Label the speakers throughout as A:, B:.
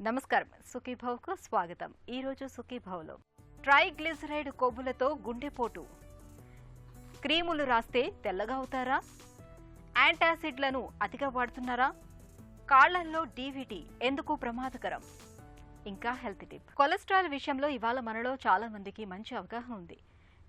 A: నమస్కారం సుఖీభావ్కు స్వాగతం. ఈ రోజు సుఖీభావ్లో ట్రైగ్లిసరైడ్ కొవ్వులతో గుండెపోటు, క్రీములు రాస్తే తెల్లగా అవుతారా, యాంటాసిడ్లను అతిగా వాడుతున్నారా, కాళ్లల్లో డీవీటీ ఎందుకు ప్రమాదకరం, ఇంకా హెల్త్ టిప్. కొలెస్ట్రాల్ విషయంలో ఇవాళ మనలో చాలా మందికి మంచి అవగాహన ఉంది.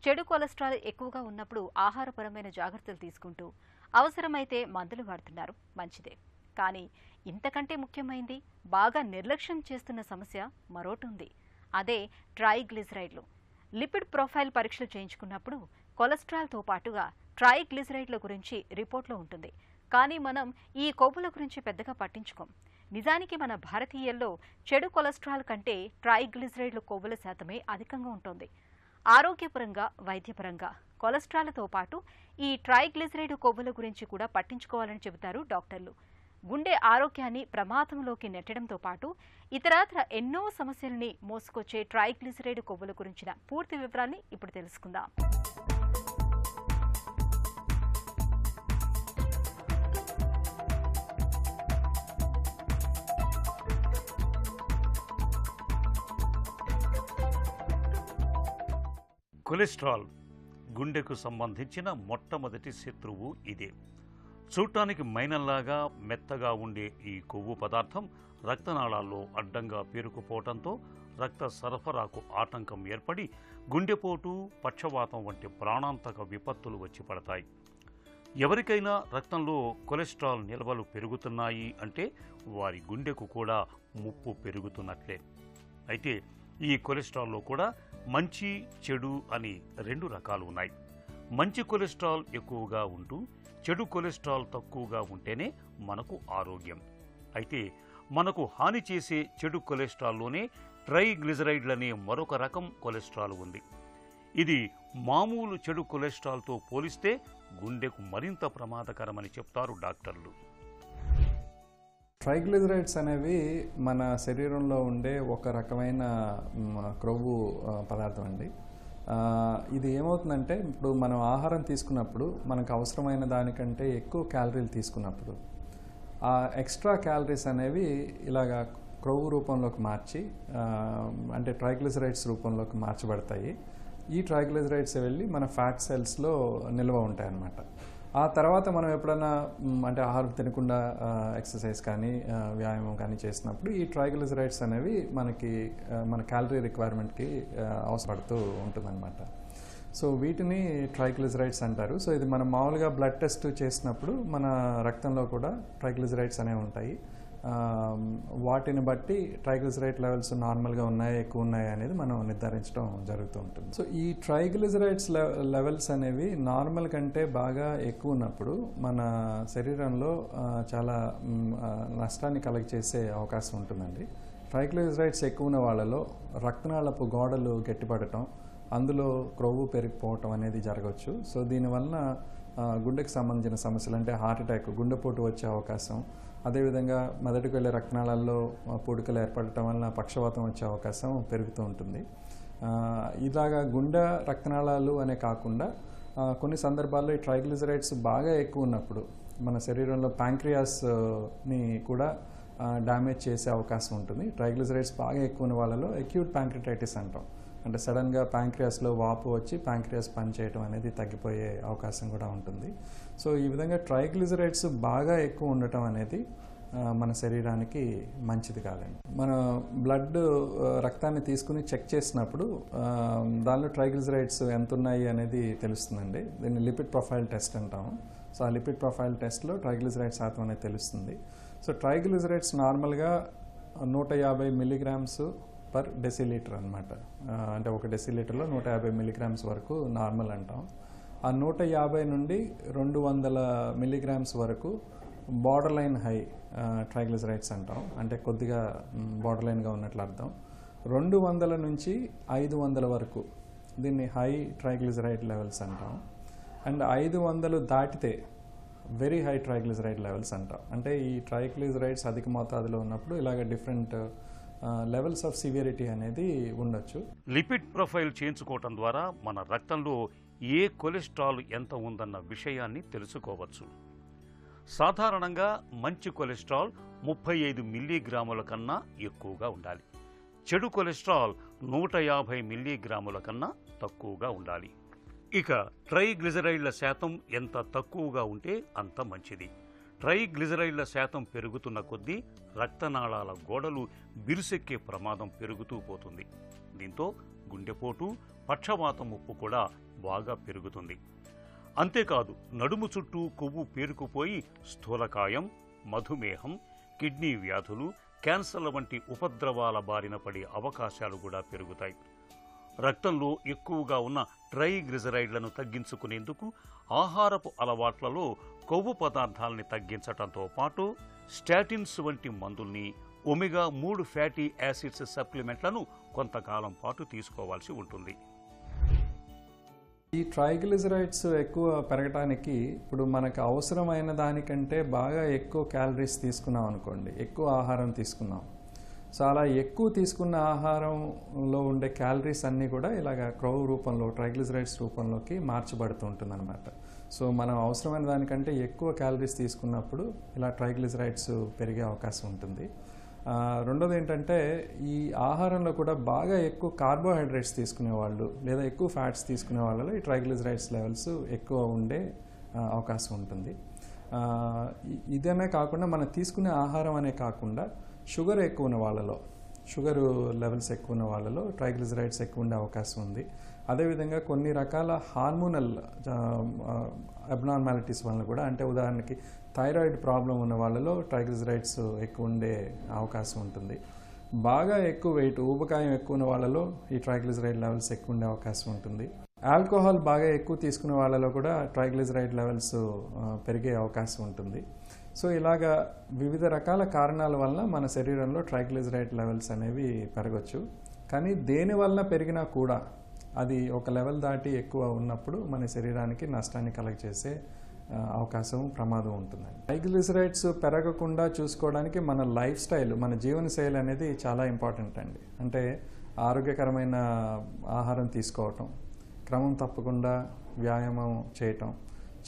A: చెడు కొలెస్ట్రాల్ ఎక్కువగా ఉన్నప్పుడు ఆహారపరమైన జాగ్రత్తలు తీసుకుంటూ అవసరమైతే మందులు వాడుతున్నారు, మంచిదే. కానీ ఇంతకంటే ముఖ్యమైంది, బాగా నిర్లక్ష్యం చేస్తున్న సమస్య మరోటి ఉంది. అదే ట్రైగ్లిసరైడ్లు. లిపిడ్ ప్రొఫైల్ పరీక్షలు చేయించుకున్నప్పుడు కొలెస్ట్రాల్తో పాటుగా ట్రైగ్లిసరైడ్ల గురించి రిపోర్ట్లో ఉంటుంది. కానీ మనం ఈ కొవ్వుల గురించి పెద్దగా పట్టించుకోం. నిజానికి మన భారతీయుల్లో చెడు కొలెస్ట్రాల్ కంటే ట్రైగ్లిసరైడ్ల కొవ్వుల శాతమే అధికంగా ఉంటుంది. ఆరోగ్యపరంగా, వైద్యపరంగా కొలెస్ట్రాల్తో పాటు ఈ ట్రైగ్లిసరైడ్ కొవ్వుల గురించి కూడా పట్టించుకోవాలని చెబుతారు డాక్టర్లు. గుండె ఆరోగ్యాన్ని ప్రమాదంలోకి నెట్టడంతో పాటు ఇతరత్ర ఎన్నో సమస్యల్ని మోసుకొచ్చే ట్రైగ్లిసరైడ్ కొవ్వుల గురించిన పూర్తి వివరాన్ని ఇప్పుడు తెలుసుకుందాం.
B: కొలెస్ట్రాల్ గుండెకు సంబంధించిన మొట్టమొదటి శత్రువు ఇదే. చూడటానికి మైనంలాగా మెత్తగా ఉండే ఈ కొవ్వు పదార్థం రక్తనాళాల్లో అడ్డంగా పేరుకుపోవడంతో రక్త సరఫరాకు ఆటంకం ఏర్పడి గుండెపోటు, పక్షవాతం వంటి ప్రాణాంతక విపత్తులు వచ్చి పడతాయి. ఎవరికైనా రక్తంలో కొలెస్ట్రాల్ నిల్వలు పెరుగుతున్నాయి అంటే వారి గుండెకు కూడా ముప్పు పెరుగుతున్నట్లే. అయితే ఈ కొలెస్ట్రాల్లో కూడా మంచి, చెడు అని రెండు రకాలు ఉన్నాయి. మంచి కొలెస్ట్రాల్ ఎక్కువగా ఉంటూ చెడు కొలెస్ట్రాల్ తక్కువగా ఉంటేనే మనకు ఆరోగ్యం. అయితే మనకు హాని చేసే చెడు కొలెస్ట్రాల్లోనే ట్రైగ్లిసరైడ్లనే మరొక రకం కొలెస్ట్రాల్ ఉంది. ఇది మామూలు చెడు కొలెస్ట్రాల్తో పోలిస్తే గుండెకు మరింత ప్రమాదకరమని చెప్తారు డాక్టర్లు.
C: ట్రైగ్లిసరైడ్స్ అనేవి మన శరీరంలో ఉండే ఒక రకమైన క్రొవ్వు పదార్థం అండి. ఇది ఏమవుతుందంటే, ఇప్పుడు మనం ఆహారం తీసుకున్నప్పుడు మనకు అవసరమైన దానికంటే ఎక్కువ క్యాలరీలు తీసుకున్నప్పుడు ఆ ఎక్స్ట్రా క్యాలరీస్ అనేవి ఇలాగా క్రొవ్వు రూపంలోకి మార్చి అంటే ట్రైగ్లిసరైడ్స్ రూపంలోకి మార్చబడతాయి. ఈ ట్రైగ్లిసరైడ్స్ వెళ్ళి మన ఫ్యాట్ సెల్స్లో నిల్వ ఉంటాయి అన్నమాట. ఆ తర్వాత మనం ఎప్పుడైనా అంటే ఆహారం తినకుండా ఎక్సర్సైజ్ కానీ వ్యాయామం కానీ చేసినప్పుడు ఈ ట్రైగ్లిసరైడ్స్ అనేవి మన క్యాలరీ రిక్వైర్మెంట్కి అవసరపడుతూ ఉంటుందన్నమాట. సో వీటిని ట్రైగ్లిసరైడ్స్ అంటారు. సో ఇది మనం మామూలుగా బ్లడ్ టెస్ట్ చేసినప్పుడు మన రక్తంలో కూడా ట్రైగ్లిసరైడ్స్ అనేవి ఉంటాయి. వాటిని బట్టి ట్రైగ్లిసరైడ్ లెవెల్స్ నార్మల్గా ఉన్నాయా, ఎక్కువ ఉన్నాయా అనేది మనం నిర్ధారించడం జరుగుతూ ఉంటుంది. సో ఈ ట్రైగ్లిసరైడ్స్ లెవెల్స్ అనేవి నార్మల్ కంటే బాగా ఎక్కువ ఉన్నప్పుడు మన శరీరంలో చాలా నష్టాన్ని కలగచేసే అవకాశం ఉంటుందండి. ట్రైగ్లిసరైడ్స్ ఎక్కువ ఉన్న వాళ్ళలో రక్తనాళపు గోడలు గట్టిపడటం, అందులో క్రొవ్వు పెరిగిపోవటం అనేది జరగవచ్చు. సో దీనివలన గుండెకు సంబంధించిన సమస్యలు అంటే హార్ట్ అటాక్, గుండెపోటు వచ్చే అవకాశం, అదేవిధంగా మెదడుకు వెళ్ళే రక్తనాళాల్లో పూడికలు ఏర్పడటం వలన పక్షవాతం వచ్చే అవకాశం పెరుగుతూ ఉంటుంది. ఇలాగా గుండె రక్తనాళాలు అనే కాకుండా కొన్ని సందర్భాల్లో ఈ ట్రైగ్లిసరైడ్స్ బాగా ఎక్కువ ఉన్నప్పుడు మన శరీరంలో ప్యాంక్రియాస్ని కూడా డ్యామేజ్ చేసే అవకాశం ఉంటుంది. ట్రైగ్లిసరైడ్స్ బాగా ఎక్కువ ఉన్న వాళ్ళలో అక్యూట్ ప్యాంక్రియాటైటిస్ అంటాం. అంటే సడన్గా ప్యాంక్రియాస్లో వాపు వచ్చి ప్యాంక్రియాస్ పనిచేయడం అనేది తగ్గిపోయే అవకాశం కూడా ఉంటుంది. సో ఈ విధంగా ట్రైగ్లిసరైడ్స్ బాగా ఎక్కువ ఉండటం అనేది మన శరీరానికి మంచిది కాదండి. మన బ్లడ్ రక్తాన్ని తీసుకుని చెక్ చేసినప్పుడు దానిలో ట్రైగ్లిసరైడ్స్ ఎంత ఉన్నాయి అనేది తెలుస్తుందండి. దీన్ని లిపిడ్ ప్రొఫైల్ టెస్ట్ అంటాము. సో ఆ లిపిడ్ ప్రొఫైల్ టెస్ట్లో ట్రైగ్లిసరైడ్ శాతం అనేది తెలుస్తుంది. సో ట్రైగ్లిసరైడ్స్ నార్మల్గా 150 మిల్లీగ్రామ్స్ పర్ డెసిలీటర్ అనమాట. అంటే ఒక డెసిలీటర్లో 150 మిల్లీగ్రామ్స్ వరకు నార్మల్ అంటాం. ఆ 150 నుండి 200 మిల్లీగ్రామ్స్ వరకు బార్డర్ లైన్ హై ట్రైగ్లిసరైడ్స్ అంటాం. అంటే కొద్దిగా బార్డర్ లైన్గా ఉన్నట్లు అర్థం. 200 నుంచి 500 వరకు దీన్ని హై ట్రైగ్లిసరైడ్ లెవెల్స్ అంటాం. అండ్ 500 దాటితే వెరీ హై ట్రైగ్లిసరైడ్ లెవెల్స్ అంటాం. అంటే ఈ ట్రైగ్లిసరైడ్స్ అధిక మోతాదులో ఉన్నప్పుడు ఇలాగ డిఫరెంట్ లెవెల్స్ ఆఫ్ సివియరిటీ అనేది ఉండొచ్చు.
B: లిపిడ్ ప్రొఫైల్ చేయించుకోవటం ద్వారా మన రక్తంలో ఏ కొలెస్ట్రాల్ ఎంత ఉందన్న విషయాన్ని తెలుసుకోవచ్చు. సాధారణంగా మంచి కొలెస్ట్రాల్ 35 మిల్లీగ్రాముల కన్నా ఎక్కువగా ఉండాలి. చెడు కొలెస్ట్రాల్ 150 మిల్లీగ్రాముల కన్నా తక్కువగా ఉండాలి. ఇక ట్రైగ్లిజరైడ్ల శాతం ఎంత తక్కువగా ఉంటే అంత మంచిది. ట్రైగ్లిజరైడ్ల శాతం పెరుగుతున్న కొద్దీ రక్తనాళాల గోడలు బిరుసెక్కే ప్రమాదం పెరుగుతూ పోతుంది. దీంతో గుండెపోటు, పక్షవాతం ముప్పు కూడా బాగా పెరుగుతుంది. అంతేకాదు, నడుము చుట్టూ కొవ్వు పేరుకుపోయి స్థూలకాయం, మధుమేహం, కిడ్నీ వ్యాధులు, క్యాన్సర్ల వంటి ఉపద్రవాల బారిన పడే అవకాశాలు కూడా పెరుగుతాయి. రక్తంలో ఎక్కువగా ఉన్న ట్రైగ్లిజరైడ్లను తగ్గించుకునేందుకు ఆహారపు అలవాట్లలో కొవ్వు పదార్థాలని తగ్గించటంతో పాటు స్టాటిన్స్ వంటి మందుల్ని, ఒమేగా 3 ఫ్యాటీ యాసిడ్స్ సప్లిమెంట్లను కొంతకాలం పాటు తీసుకోవాల్సి ఉంటుంది.
C: ఈ ట్రైగ్లిజరైడ్స్ ఎక్కువ పెరగడానికి ఇప్పుడు మనకు అవసరమైన దానికంటే బాగా ఎక్కువ క్యాలరీస్ తీసుకున్నాం అనుకోండి, ఎక్కువ ఆహారం తీసుకున్నాం. సో అలా ఎక్కువ తీసుకున్న ఆహారంలో ఉండే క్యాలరీస్ అన్నీ కూడా ఇలాగ క్రొవ్వు రూపంలో, ట్రైగ్లిజరైడ్స్ రూపంలోకి మార్చబడుతూ ఉంటుందన్నమాట. సో మనం అవసరమైన దానికంటే ఎక్కువ క్యాలరీస్ తీసుకున్నప్పుడు ఇలా ట్రైగ్లిజరైడ్స్ పెరిగే అవకాశం ఉంటుంది. రెండోది ఏంటంటే, ఈ ఆహారంలో కూడా బాగా ఎక్కువ కార్బోహైడ్రేట్స్ తీసుకునే వాళ్ళు లేదా ఎక్కువ ఫ్యాట్స్ తీసుకునే వాళ్ళలో ఈ ట్రైగ్లిజరైడ్స్ లెవెల్స్ ఎక్కువ ఉండే అవకాశం ఉంటుంది. ఇదేనే కాకుండా మనం తీసుకునే ఆహారం అనే కాకుండా షుగర్ ఎక్కువ ఉన్న వాళ్ళలో, షుగర్ లెవెల్స్ ఎక్కువ ఉన్న వాళ్ళలో ట్రైగ్లిజరైడ్స్ ఎక్కువ ఉండే అవకాశం ఉంది. అదేవిధంగా కొన్ని రకాల హార్మోనల్ అబ్నార్మాలిటీస్ వలన కూడా, అంటే ఉదాహరణకి థైరాయిడ్ ప్రాబ్లం ఉన్న వాళ్ళలో ట్రైగ్లిజరైడ్స్ ఎక్కువ ఉండే అవకాశం ఉంటుంది. బాగా ఎక్కువ వెయిట్, ఊబకాయం ఎక్కువ ఉన్న వాళ్ళలో ఈ ట్రైగ్లిజరైడ్ లెవెల్స్ ఎక్కువ ఉండే అవకాశం ఉంటుంది. ఆల్కహాల్ బాగా ఎక్కువ తీసుకునే వాళ్ళలో కూడా ట్రైగ్లిజరైడ్ లెవెల్స్ పెరిగే అవకాశం ఉంటుంది. సో ఇలాగా వివిధ రకాల కారణాల వలన మన శరీరంలో ట్రైగ్లిజరైడ్ లెవెల్స్ అనేవి పెరగచ్చు. కానీ దేని వలన పెరిగినా కూడా అది ఒక లెవెల్ దాటి ఎక్కువ ఉన్నప్పుడు మన శరీరానికి నష్టాన్ని కలగజేసే అవకాశం, ప్రమాదం ఉంటుందండి. ట్రైగ్లిజరైడ్స్ పెరగకుండా చూసుకోవడానికి మన లైఫ్ స్టైల్, మన జీవనశైలి అనేది చాలా ఇంపార్టెంట్ అండి. అంటే ఆరోగ్యకరమైన ఆహారం తీసుకోవటం, క్రమం తప్పకుండా వ్యాయామం చేయటం,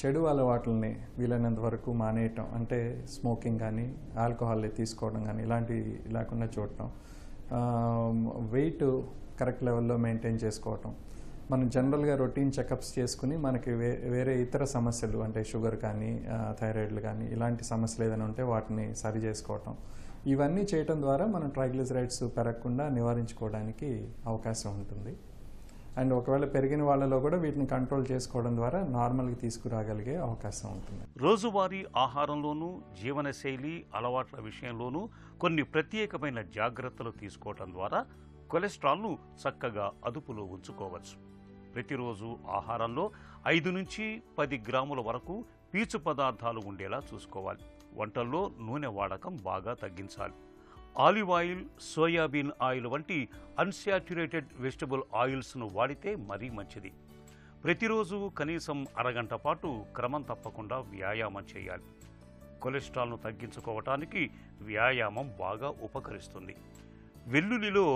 C: చెడు అలవాట్లని వీలైనంత వరకు మానేయటం, అంటే స్మోకింగ్ కానీ ఆల్కహాల్ తీసుకోవడం కానీ ఇలాంటివి లేకుండా చూడటం, వెయిట్ కరెక్ట్ లెవెల్లో మెయింటైన్ చేసుకోవటం, మనం జనరల్గా రొటీన్ చెకప్స్ చేసుకుని మనకి వేరే ఇతర సమస్యలు, అంటే షుగర్ కానీ థైరాయిడ్లు కానీ ఇలాంటి సమస్యలు ఏదైనా ఉంటే వాటిని సరి చేసుకోవటం, ఇవన్నీ చేయటం ద్వారా మనం ట్రైగ్లిజరైడ్స్ పెరగకుండా నివారించుకోవడానికి అవకాశం ఉంటుంది. అండ్ ఒకవేళ పెరిగిన వాళ్ళలో కూడా వీటిని కంట్రోల్ చేసుకోవడం ద్వారా నార్మల్గా తీసుకురాగలిగే అవకాశం ఉంటుంది.
B: రోజువారీ ఆహారంలోనూ, జీవనశైలి అలవాట్ల విషయంలోనూ కొన్ని ప్రత్యేకమైన జాగ్రత్తలు తీసుకోవటం ద్వారా కొలెస్ట్రాల్ను చక్కగా అదుపులో ఉంచుకోవచ్చు. ప్రతిరోజు ఆహారంలో 5 నుంచి 10 గ్రాముల వరకు పీచు పదార్థాలు ఉండేలా చూసుకోవాలి. వంటల్లో నూనె వాడకం బాగా తగ్గించాలి. ఆలివ్ ఆయిల్, సోయాబీన్ ఆయిల్ వంటి అన్సాచ్యురేటెడ్ వెజిటబుల్ ఆయిల్స్ను వాడితే మరీ మంచిది. ప్రతిరోజు కనీసం అరగంట పాటు క్రమం తప్పకుండా వ్యాయామం చేయాలి. కొలెస్ట్రాల్ను తగ్గించుకోవటానికి వ్యాయామం బాగా ఉపకరిస్తుంది. వెల్లుల్లిలో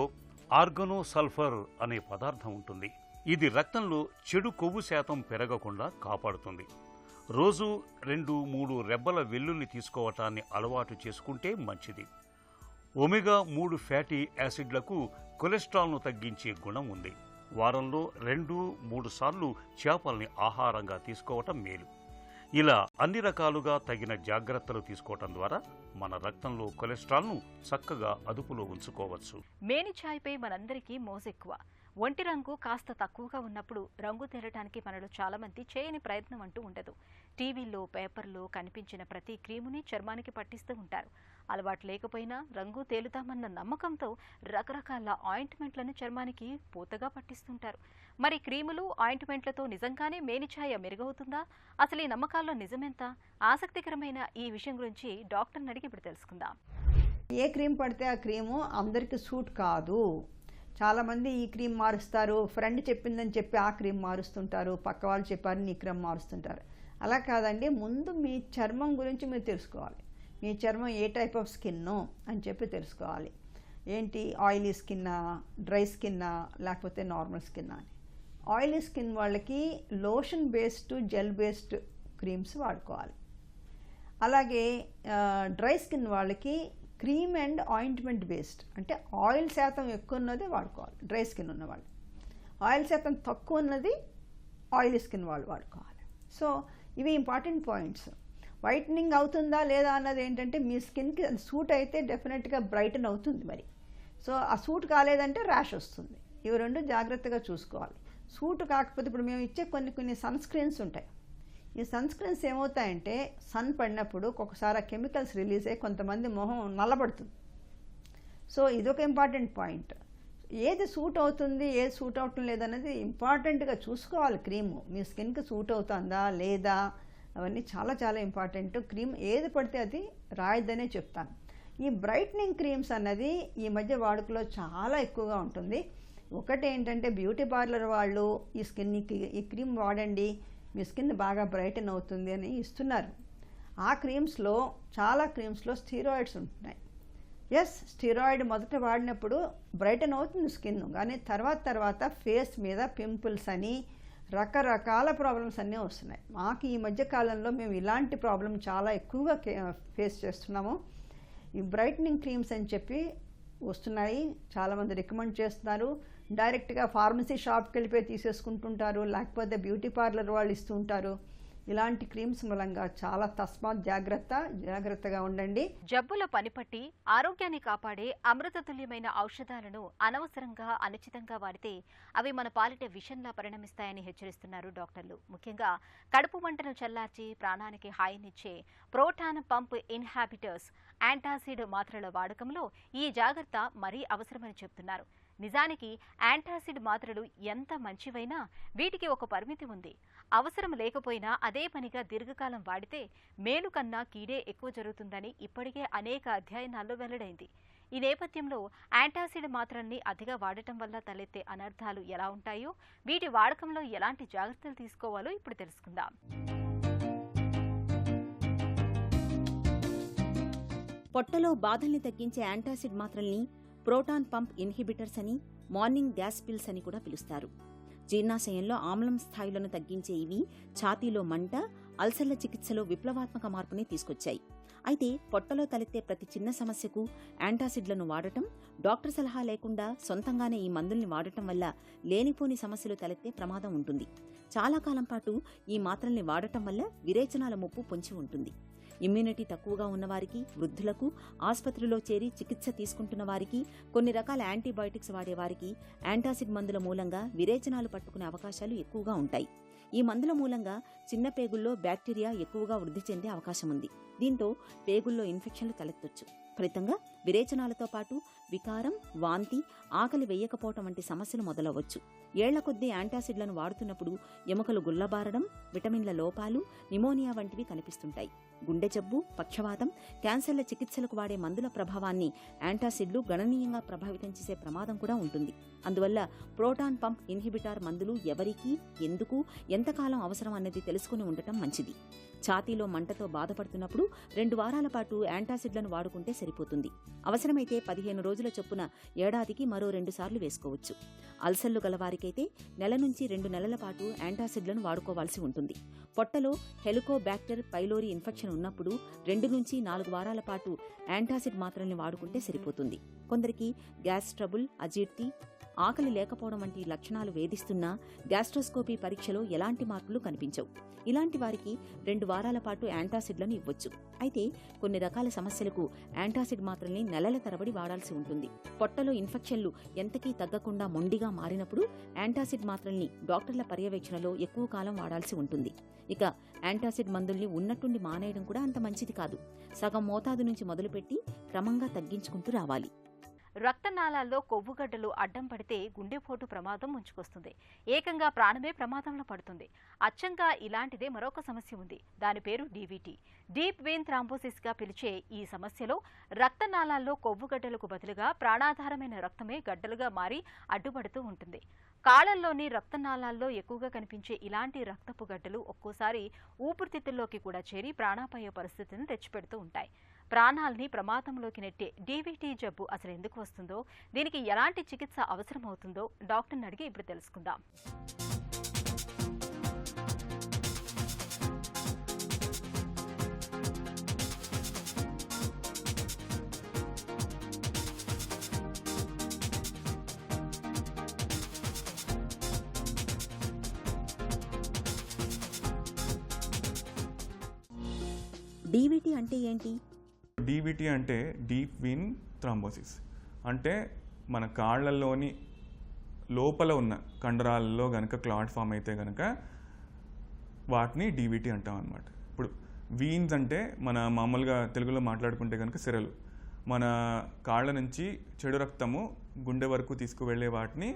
B: ఆర్గనోసల్ఫర్ అనే పదార్థం ఉంటుంది. ఇది రక్తంలో చెడు కొవ్వు శాతం పెరగకుండా కాపాడుతుంది. రోజు 2-3 రెబ్బల వెల్లుల్లి తీసుకోవటాన్ని అలవాటు చేసుకుంటే మంచిది. ఒమేగా 3 ఫ్యాటీ యాసిడ్లకు కొలెస్ట్రాల్ను తగ్గించే గుణం ఉంది. వారంలో 2-3 సార్లు చేపల్ని ఆహారంగా తీసుకోవటం మేలు. ఇలా అన్ని రకాలుగా తగిన జాగ్రత్తలు తీసుకోవటం ద్వారా మన రక్తంలో కొలెస్ట్రాల్ను చక్కగా అదుపులో ఉంచుకోవచ్చు.
A: మేని ఛాయ్పై మనందరికీ మోజెక్కువ. ఒంటి రంగు కాస్త తక్కువగా ఉన్నప్పుడు రంగు తేలటానికి మనలో చాలా మంది చేయని ప్రయత్నం అంటూ ఉండదు. టీవీల్లో, పేపర్లో కనిపించిన ప్రతి క్రీముని చర్మానికి పట్టిస్తూ ఉంటారు. అలవాటు లేకపోయినా రంగు తేలుతామన్న నమ్మకంతో రకరకాల ఆయింట్మెంట్లను చర్మానికి పూతగా పట్టిస్తుంటారు. మరి క్రీములు, ఆయింట్మెంట్లతో నిజంగానే మేనిఛాయ మెరుగవుతుందా? అసలు ఈ నమ్మకాల్లో నిజమెంత? ఆసక్తికరమైన ఈ విషయం గురించి డాక్టర్ని అడిగి ఇప్పుడు తెలుసుకుందాం.
D: ఏ క్రీమ్ పడితే ఆ క్రీము అందరికీ సూట్ కాదు. చాలామంది ఈ క్రీమ్ మారుస్తారు, ఫ్రెండ్ చెప్పిందని చెప్పి ఆ క్రీమ్ మారుస్తుంటారు, పక్క వాళ్ళు చెప్పారని ఈ క్రీమ్ మారుస్తుంటారు. అలా కాదండి, ముందు మీ చర్మం గురించి మీరు తెలుసుకోవాలి. మీ చర్మం ఏ టైప్ ఆఫ్ స్కిన్నో అని చెప్పి తెలుసుకోవాలి. ఏంటి, ఆయిలీ స్కిన్నా, డ్రై స్కిన్నా, లేకపోతే నార్మల్ స్కిన్నా అని. ఆయిలీ స్కిన్ వాళ్ళకి lotion based, gel based creams వాడుకోవాలి. అలాగే డ్రై స్కిన్ వాళ్ళకి క్రీమ్ అండ్ ఆయింట్మెంట్ బేస్డ్, అంటే ఆయిల్ శాతం ఎక్కువ ఉన్నది వాడుకోవాలి డ్రై స్కిన్ ఉన్నవాళ్ళు, ఆయిల్ శాతం తక్కువ ఉన్నది ఆయిలీ స్కిన్ వాళ్ళు వాడుకోవాలి. సో ఇవి ఇంపార్టెంట్ పాయింట్స్. వైట్నింగ్ అవుతుందా లేదా అన్నది ఏంటంటే మీ స్కిన్కి సూట్ అయితే డెఫినెట్గా బ్రైటన్ అవుతుంది మరి. సో ఆ సూట్ కాలేదంటే ర్యాష్ వస్తుంది. ఇవి రెండు జాగ్రత్తగా చూసుకోవాలి. సూట్ కాకపోతే ఇప్పుడు మేము ఇచ్చే కొన్ని సన్ స్క్రీన్స్ ఉంటాయి. ఈ సన్ స్క్రీన్స్ ఏమవుతాయంటే సన్ పడినప్పుడు ఒక్కొక్కసారి ఆ కెమికల్స్ రిలీజ్ అయ్యి కొంతమంది మొహం నల్లబడుతుంది. సో ఇదొక ఇంపార్టెంట్ పాయింట్. ఏది సూట్ అవుతుంది ఏది సూట్ అవటం లేదనేది ఇంపార్టెంట్గా చూసుకోవాలి. క్రీము మీ స్కిన్కి సూట్ అవుతుందా లేదా అవన్నీ చాలా చాలా ఇంపార్టెంట్. క్రీమ్ ఏది పడితే అది రాయద్దనే చెప్తాను. ఈ బ్రైట్నింగ్ క్రీమ్స్ అన్నది ఈ మధ్య వాడుకలో చాలా ఎక్కువగా ఉంటుంది. ఒకటి ఏంటంటే బ్యూటీ పార్లర్ వాళ్ళు ఈ క్రీమ్ వాడండి మీ స్కిన్ బాగా బ్రైటన్ అవుతుంది అని ఇస్తున్నారు. ఆ క్రీమ్స్లో చాలా క్రీమ్స్లో స్టీరాయిడ్స్ ఉంటున్నాయి. ఎస్, స్టీరాయిడ్ మొదట వాడినప్పుడు బ్రైటన్ అవుతుంది స్కిన్, కానీ తర్వాత ఫేస్ మీద పింపుల్స్ అని రకరకాల ప్రాబ్లమ్స్ అన్నీ వస్తున్నాయి. మాకు ఈ మధ్య కాలంలో మేము ఇలాంటి ప్రాబ్లం చాలా ఎక్కువగా ఫేస్ చేస్తున్నాము. ఈ బ్రైట్నింగ్ క్రీమ్స్ అని చెప్పి వస్తున్నాయి, చాలామంది రికమెండ్ చేస్తున్నారు. డైరెక్ట్గా ఫార్మసీ షాప్కి వెళ్ళిపోయి తీసేసుకుంటుంటారు, లేకపోతే బ్యూటీ పార్లర్ వాళ్ళు ఇస్తూ ఉంటారు. ఇలాంటి క్రీమ్స్ మూలంగా చాలా జాగ్రత్తగా ఉండండి.
A: జబ్బుల పనిపట్టి ఆరోగ్యాన్ని కాపాడే అమృతతుల్యమైన ఔషధాలను అనవసరంగా అనుచితంగా వాడితే అవి మన పాలిట విషంలా పరిణమిస్తాయని హెచ్చరిస్తున్నారు డాక్టర్లు. ముఖ్యంగా కడుపు మంటను చల్లార్చి ప్రాణానికి హాయినిచ్చే ప్రోటాన్ పంప్ ఇన్హాబిటర్స్ యాంటాసిడ్ మాత్రల వాడకంలో ఈ జాగ్రత్త మరీ అవసరమని చెప్తున్నారు. నిజానికి యాంటాసిడ్ మాత్రలు ఎంత మంచివైనా వీటికి ఒక పరిమితి ఉంది. అవసరం లేకపోయినా అదే పనిగా దీర్ఘకాలం వాడితే మేలు కన్నా కీడే ఎక్కువ జరుగుతుందని ఇప్పటికే అనేక అధ్యయనాల్లో వెల్లడైంది. ఈ నేపథ్యంలో యాంటాసిడ్ మాత్రల్ని అతిగా వాడటం వల్ల తలెత్తే అనర్థాలు ఎలా ఉంటాయో, వీటి వాడకంలో ఎలాంటి జాగ్రత్తలు తీసుకోవాలో ఇప్పుడు తెలుసుకుందాం.
E: పొట్టలో బాధల్ని తగ్గించే యాంటాసిడ్ మాత్రల్ని ప్రోటాన్ పంప్ ఇన్హిబిటర్స్ అని, మార్నింగ్ గ్యాస్ పిల్స్ అని కూడా పిలుస్తారు. జీర్ణాశయంలో ఆమ్లం స్థాయిలను తగ్గించే ఇవి ఛాతీలో మంట, అల్సర్ల చికిత్సలో విప్లవాత్మక మార్పుని తీసుకొచ్చాయి. అయితే పొట్టలో తలెత్తే ప్రతి చిన్న సమస్యకు యాంటాసిడ్లను వాడటం, డాక్టర్ సలహా లేకుండా సొంతంగానే ఈ మందుల్ని వాడటం వల్ల లేనిపోని సమస్యలు తలెత్తే ప్రమాదం ఉంటుంది. చాలా కాలం పాటు ఈ మాత్రల్ని వాడటం వల్ల విరేచనాల ముప్పు పొంచి ఉంటుంది. ఇమ్యూనిటీ తక్కువగా ఉన్నవారికి, వృద్ధులకు, ఆసుపత్రిలో చేరి చికిత్స తీసుకుంటున్న వారికి, కొన్ని రకాల యాంటీబయాటిక్స్ వాడేవారికి యాంటాసిడ్ మందుల మూలంగా విరేచనాలు పట్టుకునే అవకాశాలు ఎక్కువగా ఉంటాయి. ఈ మందుల మూలంగా చిన్న పేగుల్లో బ్యాక్టీరియా ఎక్కువగా వృద్ధి చెందే అవకాశం ఉంది. దీంతో పేగుల్లో ఇన్ఫెక్షన్లు తలెత్తొచ్చు. ఫలితంగా విరేచనాలతో పాటు వికారం, వాంతి, ఆకలి వేయకపోవటం వంటి సమస్యలు మొదలవచ్చు. ఏళ్ల కొద్దీ యాంటాసిడ్లను వాడుతున్నప్పుడు ఎముకలు గుల్లబారడం, విటమిన్ల లోపాలు, నిమోనియా వంటివి కనిపిస్తుంటాయి. గుండె జబ్బు, పక్షవాతం, క్యాన్సర్ల చికిత్సలకు వాడే మందుల ప్రభావాన్ని యాంటాసిడ్లు గణనీయంగా ప్రభావితం చేసే ప్రమాదం కూడా ఉంటుంది. అందువల్ల ప్రోటాన్ పంప్ ఇన్హిబిటార్ మందులు ఎవరికి, ఎందుకు, ఎంతకాలం అవసరం అన్నది తెలుసుకుని ఉండటం మంచిది. ఛాతీలో మంటతో బాధపడుతున్నప్పుడు 2 వారాల పాటు యాంటాసిడ్లను వాడుకుంటే సరిపోతుంది. అవసరమైతే 15 రోజుల చొప్పున ఏడాదికి మరో 2 సార్లు వేసుకోవచ్చు. అల్సర్లు గలవారికైతే నెల నుంచి 2 నెలల పాటు యాంటాసిడ్లను వాడుకోవాల్సి ఉంటుంది. పొట్టలో హెలికోబాక్టర్ పైలోరీ ఇన్ఫెక్షన్ ఉన్నప్పుడు 2 నుంచి 4 వారాల పాటు యాంటాసిడ్ మాత్రల్ని వాడుకుంటే సరిపోతుంది. కొందరికి గ్యాస్ ట్రబుల్, అజీర్తి, ఆకలి లేకపోవడం వంటి లక్షణాలు వేధిస్తున్నా గ్యాస్ట్రోస్కోపీ పరీక్షలో ఎలాంటి మార్పులు కనిపించవు. ఇలాంటి వారికి 2 వారాల పాటు యాంటాసిడ్లను ఇవ్వచ్చు. అయితే కొన్ని రకాల సమస్యలకు యాంటాసిడ్ మాత్రల్ని నెలల తరబడి వాడాల్సి ఉంటుంది. పొట్టలో ఇన్ఫెక్షన్లు ఎంతకీ తగ్గకుండా మొండిగా మారినప్పుడు యాంటాసిడ్ మాత్రల్ని డాక్టర్ల పర్యవేక్షణలో ఎక్కువ కాలం వాడాల్సి ఉంటుంది. ఇక యాంటాసిడ్ మందుల్ని ఉన్నట్టుండి మానేయడం కూడా అంత మంచిది కాదు. సగం మోతాదు నుంచి మొదలుపెట్టి క్రమంగా తగ్గించుకుంటూ రావాలి.
A: రక్తనాళాల్లో కొవ్వుగడ్డలు అడ్డం పడితే గుండెపోటు ప్రమాదం ముంచుకొస్తుంది. ఏకంగా ప్రాణమే ప్రమాదంలో పడుతుంది. అచ్చంగా ఇలాంటిదే మరొక సమస్య ఉంది. దాని పేరు డీవీటీ, డీప్ వెయిన్ థ్రాంబోసిస్ గా పిలిచే ఈ సమస్యలో రక్తనాళాల్లో కొవ్వుగడ్డలకు బదులుగా ప్రాణాధారమైన రక్తమే గడ్డలుగా మారి అడ్డుపడుతూ ఉంటుంది. కాళ్లలోని రక్తనాళాల్లో ఎక్కువగా కనిపించే ఇలాంటి రక్తపు గడ్డలు ఒక్కోసారి ఊపిరితిత్తుల్లోకి కూడా చేరి ప్రాణాపాయ పరిస్థితిని తెచ్చిపెడుతూ ఉంటాయి. ప్రాణాల్ని ప్రమాదంలోకి నెట్టే డీవీటీ జబ్బు అసలు ఎందుకు వస్తుందో, దీనికి ఎలాంటి చికిత్స అవసరమవుతుందో డాక్టర్ని అడిగి ఇప్పుడు తెలుసుకుందాం.
E: డీవీటీ అంటే ఏంటి?
F: డీవీటీ అంటే డీప్ వీన్ థ్రాంబోసిస్. అంటే మన కాళ్ళల్లోని లోపల ఉన్న కండరాలలో కనుక క్లాట్ ఫామ్ అయితే కనుక వాటిని డీవీటీ అంటాం అన్నమాట. ఇప్పుడు వీన్స్ అంటే మన మామూలుగా తెలుగులో మాట్లాడుకుంటే కనుక సిరలు. మన కాళ్ళ నుంచి చెడు రక్తము గుండె వరకు తీసుకువెళ్ళే వాటిని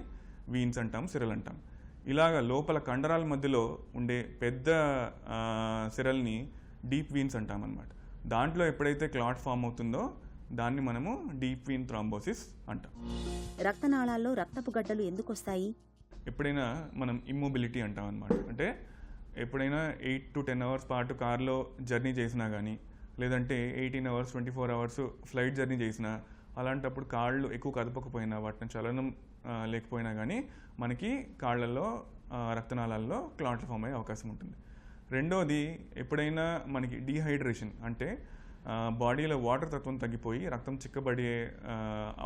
F: వీన్స్ అంటాం, సిరలు అంటాం. ఇలాగ లోపల కండరాల మధ్యలో ఉండే పెద్ద సిరల్ని డీప్ వీన్స్ అంటాం అన్నమాట. దాంట్లో ఎప్పుడైతే క్లాట్ ఫామ్ అవుతుందో దాన్ని మనము డీప్ వీన్ థ్రాంబోసిస్ అంటాం.
E: రక్తనాళాల్లో రక్తపు గడ్డలు ఎందుకు వస్తాయి?
F: ఎప్పుడైనా మనం ఇమ్మొబిలిటీ అంటాం అన్నమాట. అంటే ఎప్పుడైనా 8 to 10 hours పాటు కార్లో జర్నీ చేసినా కానీ, లేదంటే 18 hours 24 hours ఫ్లైట్ జర్నీ చేసినా, అలాంటప్పుడు కాళ్ళు ఎక్కువ కదపకపోయినా, వాటిని చలనం లేకపోయినా కానీ మనకి కాళ్ళల్లో రక్తనాళాల్లో క్లాట్లు ఫామ్ అయ్యే అవకాశం ఉంటుంది. రెండోది, ఎప్పుడైనా మనకి డీహైడ్రేషన్ అంటే బాడీలో వాటర్ తత్వం తగ్గిపోయి రక్తం చిక్కబడే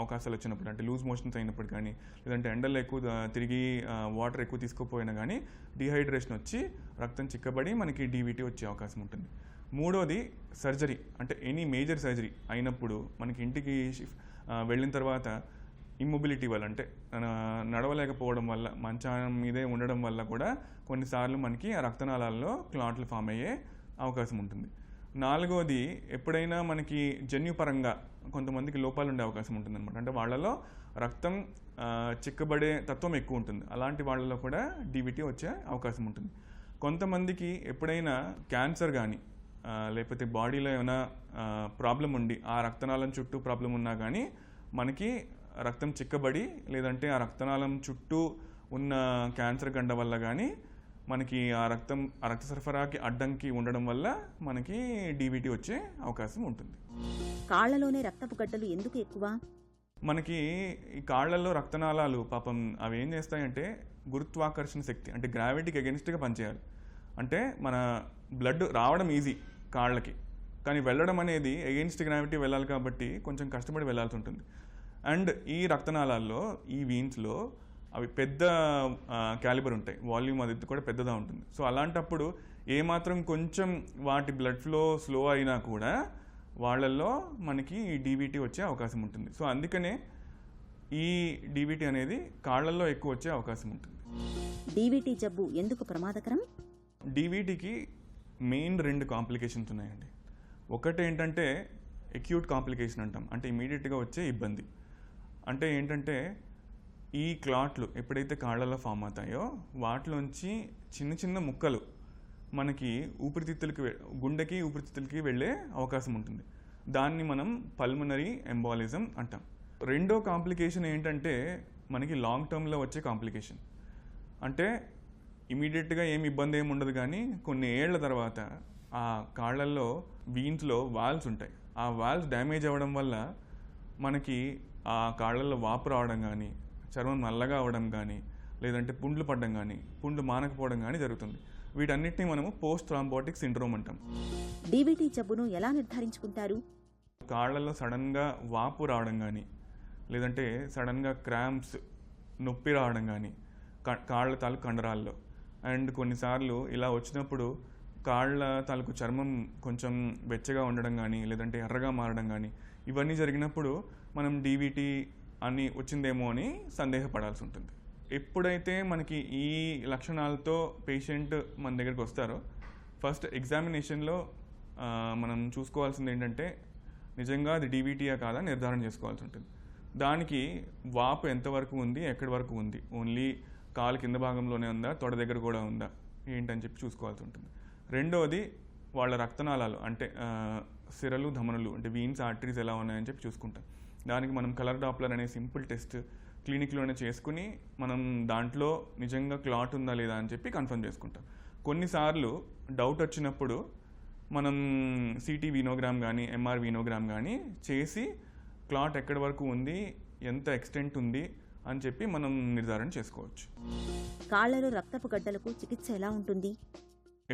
F: అవకాశాలు వచ్చినప్పుడు, అంటే లూజ్ మోషన్స్ అయినప్పుడు కానీ, లేదంటే ఎండల్లో ఎక్కువ తిరిగి వాటర్ ఎక్కువ తీసుకోపోయినా కానీ డీహైడ్రేషన్ వచ్చి రక్తం చిక్కబడి మనకి డీవీటీ వచ్చే అవకాశం ఉంటుంది. మూడోది, సర్జరీ అంటే ఎనీ మేజర్ సర్జరీ అయినప్పుడు మనకి ఇంటికి వెళ్ళిన తర్వాత ఇమ్మొబిలిటీ వల్ల, అంటే నడవలేకపోవడం వల్ల, మంచం మీదే ఉండడం వల్ల కూడా కొన్నిసార్లు మనకి ఆ రక్తనాళాల్లో క్లాట్లు ఫామ్ అయ్యే అవకాశం ఉంటుంది. నాలుగోది, ఎప్పుడైనా మనకి జన్యుపరంగా కొంతమందికి లోపాలు ఉండే అవకాశం ఉంటుంది అనమాట. అంటే వాళ్ళలో రక్తం చిక్కబడే తత్వం ఎక్కువ ఉంటుంది. అలాంటి వాళ్ళలో కూడా డీవీటీ వచ్చే అవకాశం ఉంటుంది. కొంతమందికి ఎప్పుడైనా క్యాన్సర్ కానీ, లేకపోతే బాడీలో ఏమైనా ప్రాబ్లం ఉండి ఆ రక్తనాళం చుట్టూ ప్రాబ్లం ఉన్నా కానీ మనకి రక్తం చిక్కబడి, లేదంటే ఆ రక్తనాళం చుట్టూ ఉన్న క్యాన్సర్ గండ వల్ల కానీ మనకి ఆ రక్త సరఫరాకి అడ్డంకి ఉండడం వల్ల మనకి డీవీటీ వచ్చే అవకాశం ఉంటుంది.
E: కాళ్లలోనే రక్తపు గడ్డలు ఎందుకు ఎక్కువ?
F: మనకి ఈ కాళ్లలో రక్తనాళాలు పాపం అవి ఏం చేస్తాయంటే గురుత్వాకర్షణ శక్తి, అంటే గ్రావిటీకి అగెన్స్ట్గా పనిచేయాలి. అంటే మన బ్లడ్ రావడం ఈజీ కాళ్ళకి, కానీ వెళ్ళడం అనేది అగెన్స్ట్ గ్రావిటీ వెళ్ళాలి కాబట్టి కొంచెం కష్టపడి వెళ్ళాల్సి ఉంటుంది. అండ్ ఈ రక్తనాళాల్లో, ఈ వీన్స్లో అవి పెద్ద క్యాలిబర్ ఉంటాయి, వాల్యూమ్ అది కూడా పెద్దగా ఉంటుంది. సో అలాంటప్పుడు ఏమాత్రం కొంచెం వాటి బ్లడ్ ఫ్లో స్లో అయినా కూడా వాళ్ళల్లో మనకి డీవీటీ వచ్చే అవకాశం ఉంటుంది. సో అందుకనే ఈ డీవీటీ అనేది కాళ్ళల్లో ఎక్కువ వచ్చే అవకాశం ఉంటుంది.
E: డీవీటీ జబ్బు ఎందుకు ప్రమాదకరం?
F: డీవీటీకి మెయిన్ 2 కాంప్లికేషన్స్ ఉన్నాయండి. ఒకటి ఏంటంటే అక్యూట్ కాంప్లికేషన్ అంటాం, అంటే ఇమీడియట్గా వచ్చే ఇబ్బంది. అంటే ఏంటంటే ఈ క్లాట్లు ఎప్పుడైతే కాళ్ళలో ఫామ్ అవుతాయో వాటిలోంచి చిన్న చిన్న ముక్కలు మనకి గుండెకి ఊపిరితిత్తులకి వెళ్ళే అవకాశం ఉంటుంది. దాన్ని మనం పల్మనరీ ఎంబాలిజం అంటాం. రెండో కాంప్లికేషన్ ఏంటంటే మనకి లాంగ్ టర్మ్లో వచ్చే కాంప్లికేషన్. అంటే ఇమీడియట్గా ఏమి ఇబ్బంది ఏమి ఉండదు, కానీ కొన్ని ఏళ్ల తర్వాత ఆ కాళ్ళల్లో వీన్స్లో వాల్వ్స్ ఉంటాయి. ఆ వాల్వ్స్ డ్యామేజ్ అవ్వడం వల్ల మనకి ఆ కాళ్ళల్లో వాపు రావడం కానీ, చర్మం నల్లగా అవ్వడం కానీ, లేదంటే పుండ్లు పడడం కానీ, పుండ్లు మానకపోవడం కానీ జరుగుతుంది. వీటన్నిటిని మనము పోస్ట్ థ్రాంబోటిక్ సిండ్రోమ్ అంటాం.
E: డీవీటీ జబ్బును ఎలా నిర్ధారించుకుంటారు?
F: కాళ్ళల్లో సడన్గా వాపు రావడం కానీ, లేదంటే సడన్గా క్రాంప్స్, నొప్పి రావడం కానీ కాళ్ళ తాలూకు కండరాల్లో, అండ్ కొన్నిసార్లు ఇలా వచ్చినప్పుడు కాళ్ళ తాలూకు చర్మం కొంచెం వెచ్చగా ఉండడం కానీ, లేదంటే ఎర్రగా మారడం కానీ, ఇవన్నీ జరిగినప్పుడు మనం డీవీటీ అని వచ్చిందేమో అని సందేహపడాల్సి ఉంటుంది. ఎప్పుడైతే మనకి ఈ లక్షణాలతో పేషెంట్ మన దగ్గరికి వస్తారో ఫస్ట్ ఎగ్జామినేషన్లో మనం చూసుకోవాల్సింది ఏంటంటే నిజంగా అది డీవీటీయా కాదా నిర్ధారణ చేసుకోవాల్సి ఉంటుంది. దానికి వాపు ఎంతవరకు ఉంది, ఎక్కడి వరకు ఉంది, ఓన్లీ కాలు కింద భాగంలోనే ఉందా, తొడ దగ్గర కూడా ఉందా ఏంటని చెప్పి చూసుకోవాల్సి ఉంటుంది. రెండోది వాళ్ళ రక్తనాళాలు, అంటే సిరలు, ధమనులు, అంటే వీన్స్, ఆర్టరీస్ ఎలా ఉన్నాయని చెప్పి చూసుకుంటాం. దానికి మనం కలర్ డాప్లర్ అనే సింపుల్ టెస్ట్ క్లినిక్లోనే చేసుకుని మనం దాంట్లో నిజంగా క్లాట్ ఉందా లేదా అని చెప్పి కన్ఫర్మ్ చేసుకుంటాం. కొన్నిసార్లు డౌట్ వచ్చినప్పుడు మనం సిటీ వీనోగ్రామ్ కానీ, ఎంఆర్ వీనోగ్రామ్ కానీ చేసి క్లాట్ ఎక్కడి వరకు ఉంది, ఎంత ఎక్స్టెంట్ ఉంది అని చెప్పి మనం నిర్ధారణ చేసుకోవచ్చు.
E: కాళ్ళలో రక్తపు గడ్డలకు చికిత్స ఎలా ఉంటుంది?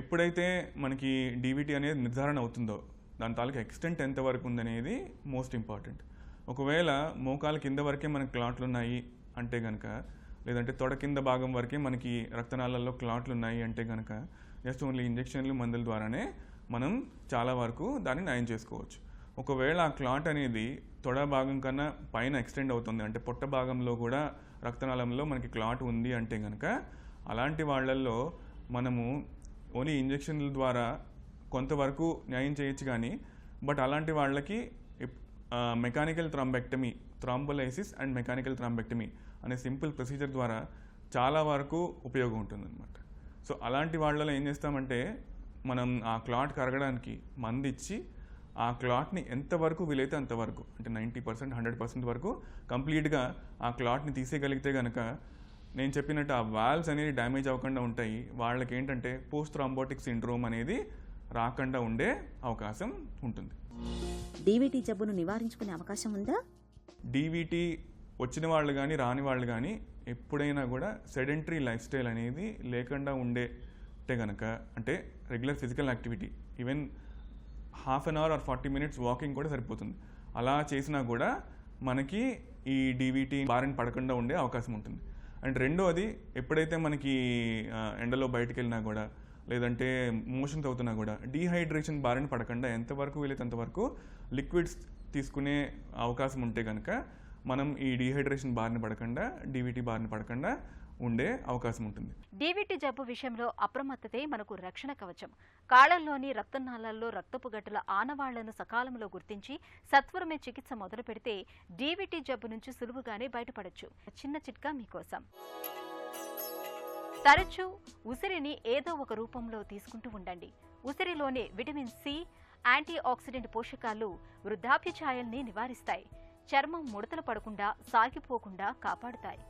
F: ఎప్పుడైతే మనకి డీవీటీ అనేది నిర్ధారణ అవుతుందో దాని తాలూకు ఎక్స్టెంట్ ఎంతవరకు ఉందనేది మోస్ట్ ఇంపార్టెంట్. ఒకవేళ మోకాల కింద వరకే మనకి క్లాట్లు ఉన్నాయి అంటే కనుక, లేదంటే తొడ కింద భాగం వరకే మనకి రక్తనాళాల్లో క్లాట్లు ఉన్నాయి అంటే కనుక జస్ట్ ఓన్లీ ఇంజెక్షన్లు, మందుల ద్వారానే మనం చాలా వరకు దాన్ని నయం చేసుకోవచ్చు. ఒకవేళ ఆ క్లాట్ అనేది తొడ భాగం కన్నా పైన ఎక్స్టెండ్ అవుతుంది, అంటే పొట్ట భాగంలో కూడా రక్తనాళంలో మనకి క్లాట్ ఉంది అంటే కనుక అలాంటి వాళ్ళల్లో మనము ఓన్లీ ఇంజెక్షన్ల ద్వారా కొంతవరకు న్యాయం చేయొచ్చు. కానీ బట్ అలాంటి వాళ్ళకి mechanical thrombectomy, thrombolysis and mechanical thrombectomy అనే సింపుల్ ప్రొసీజర్ ద్వారా చాలా వరకు ఉపయోగం ఉంటుందన్నమాట. సో అలాంటి వాళ్ళలో ఏం చేస్తామంటే మనం ఆ క్లాట్ కరగడానికి మందు ఇచ్చి ఆ క్లాట్ని ఎంతవరకు వీలైతే అంతవరకు, అంటే 90%, 100% వరకు కంప్లీట్గా ఆ క్లాట్ని తీసేయగలిగితే కనుక నేను చెప్పినట్టు ఆ వాల్వ్స్ అనేది డ్యామేజ్ అవ్వకుండా ఉంటాయి. వాళ్ళకి ఏంటంటే పోస్ట్ థ్రాంబోటిక్ సిండ్రోమ్ అనేది రాకుండా ఉండే అవకాశం ఉంటుంది.
E: డీవీటీ జబ్బును నివారించుకునే అవకాశం ఉందా?
F: డీవీటీ వచ్చిన వాళ్ళు కానీ రాని వాళ్ళు కానీ ఎప్పుడైనా కూడా సెడెంటరీ లైఫ్ స్టైల్ అనేది లేకుండా ఉండే కనుక, అంటే regular physical activity, even half an hour or 40 minutes walking కూడా సరిపోతుంది. అలా చేసినా కూడా మనకి ఈ డీవీటీ బారిన పడకుండా ఉండే అవకాశం ఉంటుంది. అండ్ రెండోది, ఎప్పుడైతే మనకి ఎండలో బయటకు వెళ్ళినా కూడా లేదంటే మోషన్స్ అవుతున్నా కూడా డీహైడ్రేషన్ బారిన పడకుండా ఎంతవరకు వీలైతే అంతవరకు లిక్విడ్స్ తీసుకునే అవకాశం ఉంటే కనుక మనం ఈ డీహైడ్రేషన్ బారిన పడకుండా, డీవీటీ బారిన పడకుండా ఉండే అవకాశం ఉంటుంది.
A: డీవీటీ జబ్బు విషయంలో అప్రమత్తతే మనకు రక్షణ కవచం. కాళ్లలోని రక్తనాళాల్లో రక్తపు గడ్డల ఆనవాళ్లను సకాలంలో గుర్తించి సత్వరమే చికిత్స మొదలు పెడితే డీవీటీ జబ్బు నుంచి సులువుగానే బయటపడొచ్చు. చిన్న చిట్కా మీకోసం. తరచూ ఉసిరిని ఏదో ఒక రూపంలో తీసుకుంటూ ఉండండి. ఉసిరిలోని విటమిన్ సి, యాంటీ ఆక్సిడెంట్ పోషకాలు వృద్ధాప్య ఛాయల్ని నివారిస్తాయి. చర్మం ముడతలు పడకుండా, సాగిపోకుండా కాపాడుతాయి.